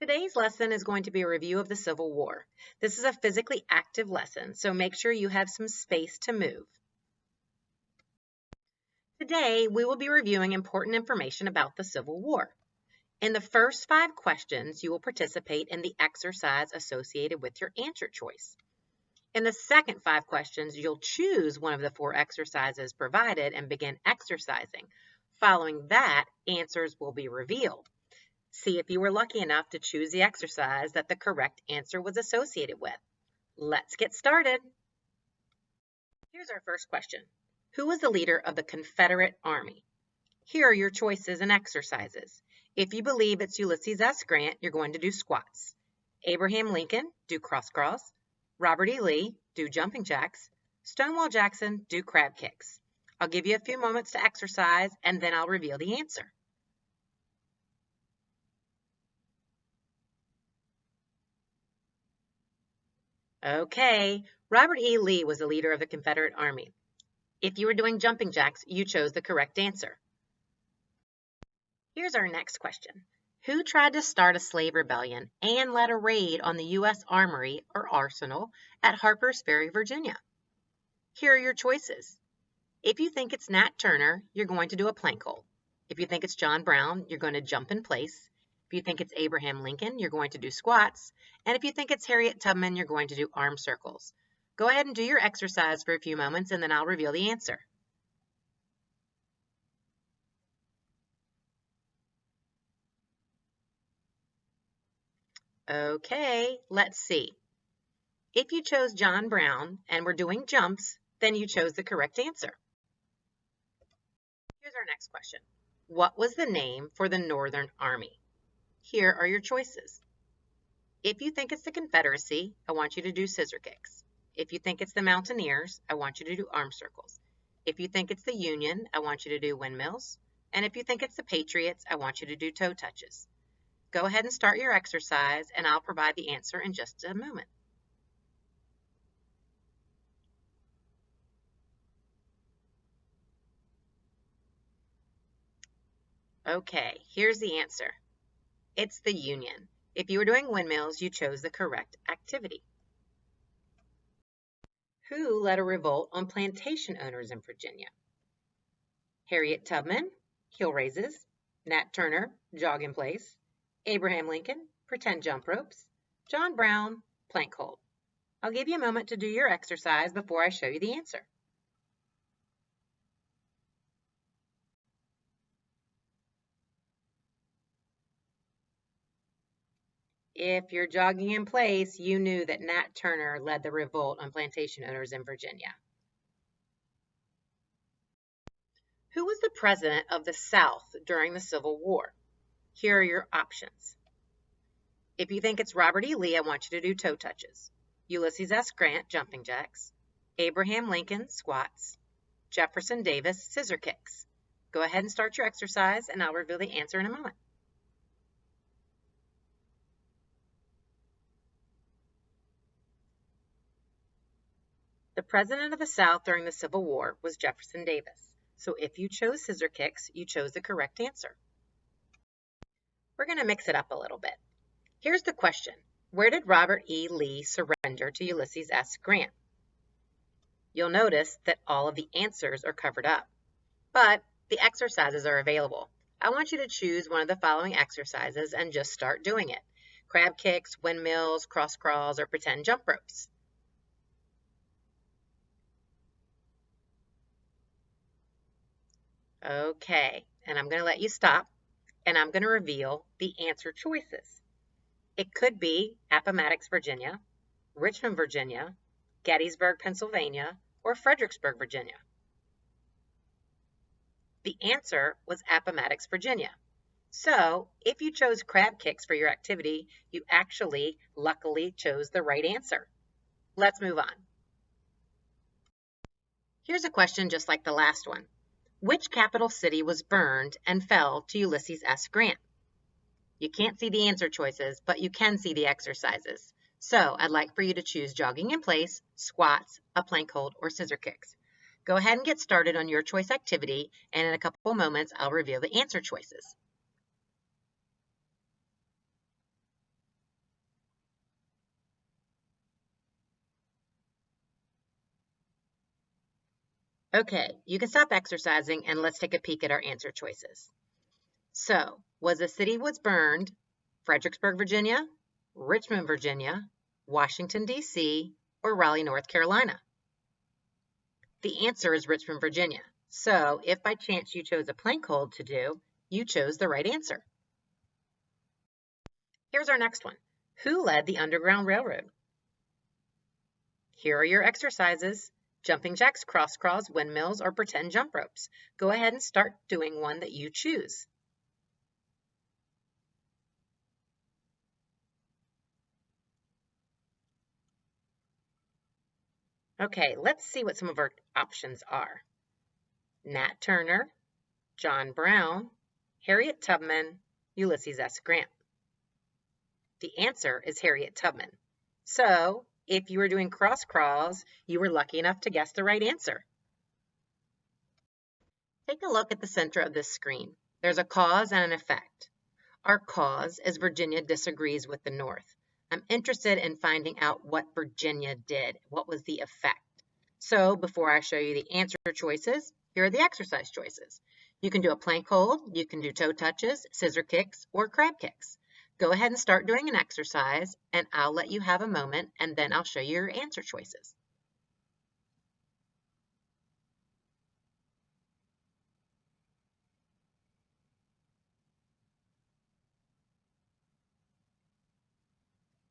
Today's lesson is going to be a review of the Civil War. This is a physically active lesson, so make sure you have some space to move. Today, we will be reviewing important information about the Civil War. In the first 5 questions, you will participate in the exercise associated with your answer choice. In the second 5 questions, you'll choose one of the 4 exercises provided and begin exercising. Following that, answers will be revealed. See if you were lucky enough to choose the exercise that the correct answer was associated with. Let's get started. Here's our first question. Who was the leader of the Confederate Army? Here are your choices and exercises. If you believe it's Ulysses S. Grant, you're going to do squats. Abraham Lincoln, do cross-cross. Robert E. Lee, do jumping jacks. Stonewall Jackson, do crab kicks. I'll give you a few moments to exercise, and then I'll reveal the answer. Okay, Robert E. Lee was the leader of the Confederate Army. If you were doing jumping jacks, you chose the correct answer. Here's our next question. Who tried to start a slave rebellion and led a raid on the U.S. Armory or Arsenal at Harper's Ferry, Virginia? Here are your choices. If you think it's Nat Turner, you're going to do a plank hold. If you think it's John Brown, you're going to jump in place. If you think it's Abraham Lincoln, you're going to do squats. And if you think it's Harriet Tubman, you're going to do arm circles. Go ahead and do your exercise for a few moments, and then I'll reveal the answer. Okay, let's see. If you chose John Brown and we're doing jumps, then you chose the correct answer. Here's our next question. What was the name for the Northern Army? Here are your choices. If you think it's the Confederacy, I want you to do scissor kicks. If you think it's the Mountaineers, I want you to do arm circles. If you think it's the Union, I want you to do windmills. And if you think it's the Patriots, I want you to do toe touches. Go ahead and start your exercise, and I'll provide the answer in just a moment. Okay, here's the answer. It's the Union. If you were doing windmills, you chose the correct activity. Who led a revolt on plantation owners in Virginia? Harriet Tubman, heel raises. Nat Turner, jog in place. Abraham Lincoln, pretend jump ropes. John Brown, plank hold. I'll give you a moment to do your exercise before I show you the answer. If you're jogging in place, you knew that Nat Turner led the revolt on plantation owners in Virginia. Who was the president of the South during the Civil War? Here are your options. If you think it's Robert E. Lee, I want you to do toe touches. Ulysses S. Grant, jumping jacks. Abraham Lincoln, squats. Jefferson Davis, scissor kicks. Go ahead and start your exercise, and I'll reveal the answer in a moment. The president of the South during the Civil War was Jefferson Davis. So if you chose scissor kicks, you chose the correct answer. We're going to mix it up a little bit. Here's the question. Where did Robert E. Lee surrender to Ulysses S. Grant? You'll notice that all of the answers are covered up, but the exercises are available. I want you to choose one of the following exercises and just start doing it. Crab kicks, windmills, cross crawls, or pretend jump ropes. Okay, and I'm going to let you stop, and I'm going to reveal the answer choices. It could be Appomattox, Virginia, Richmond, Virginia, Gettysburg, Pennsylvania, or Fredericksburg, Virginia. The answer was Appomattox, Virginia. So if you chose crab kicks for your activity, you actually luckily chose the right answer. Let's move on. Here's a question just like the last one. Which capital city was burned and fell to Ulysses S. Grant? You can't see the answer choices, but you can see the exercises. So I'd like for you to choose jogging in place, squats, a plank hold, or scissor kicks. Go ahead and get started on your choice activity, and in a couple moments, I'll reveal the answer choices. Okay, you can stop exercising and let's take a peek at our answer choices. So, was the city was burned Fredericksburg, Virginia, Richmond, Virginia, Washington, D.C., or Raleigh, North Carolina? The answer is Richmond, Virginia. So, if by chance you chose a plank hold to do, you chose the right answer. Here's our next one. Who led the Underground Railroad? Here are your exercises: jumping jacks, cross crawls, windmills, or pretend jump ropes. Go ahead and start doing one that you choose. Okay, let's see what some of our options are. Nat Turner, John Brown, Harriet Tubman, Ulysses S. Grant. The answer is Harriet Tubman. So, if you were doing cross crawls, you were lucky enough to guess the right answer. Take a look at the center of this screen. There's a cause and an effect. Our cause is Virginia disagrees with the North. I'm interested in finding out what Virginia did. What was the effect? So before I show you the answer choices, here are the exercise choices. You can do a plank hold, you can do toe touches, scissor kicks, or crab kicks. Go ahead and start doing an exercise, and I'll let you have a moment, and then I'll show you your answer choices.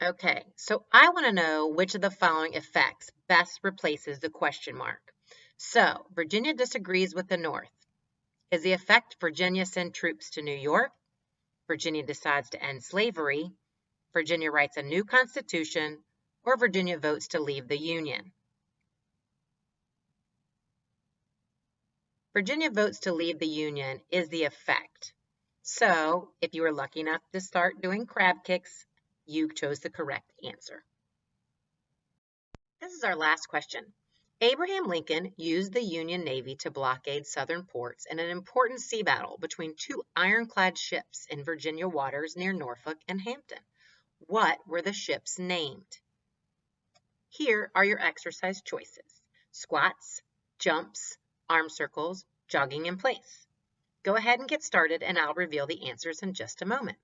Okay, so I want to know which of the following effects best replaces the question mark. So, Virginia disagrees with the North. Is the effect Virginia send troops to New York? Virginia decides to end slavery? Virginia writes a new constitution? Or Virginia votes to leave the Union? Virginia votes to leave the Union is the effect. So, if you were lucky enough to start doing crab kicks, you chose the correct answer. This is our last question. Abraham Lincoln used the Union Navy to blockade southern ports in an important sea battle between two ironclad ships in Virginia waters near Norfolk and Hampton. What were the ships named? Here are your exercise choices: squats, jumps, arm circles, jogging in place. Go ahead and get started, and I'll reveal the answers in just a moment.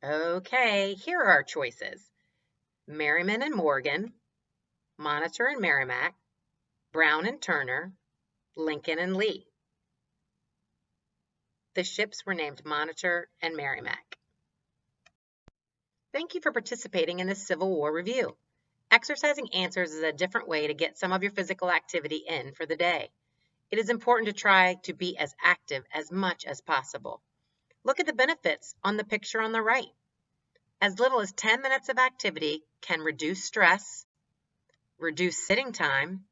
Okay, here are our choices: Merriman and Morgan, Monitor and Merrimack, Brown and Turner, Lincoln and Lee. The ships were named Monitor and Merrimack. Thank you for participating in this Civil War review. Exercising answers is a different way to get some of your physical activity in for the day. It is important to try to be as active as much as possible. Look at the benefits on the picture on the right. As little as 10 minutes of activity can reduce stress, reduce sitting time,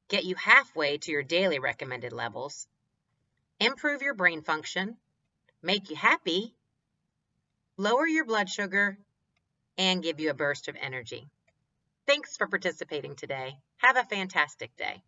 get you halfway to your daily recommended levels, improve your brain function, make you happy, lower your blood sugar, and give you a burst of energy. Thanks for participating today. Have a fantastic day.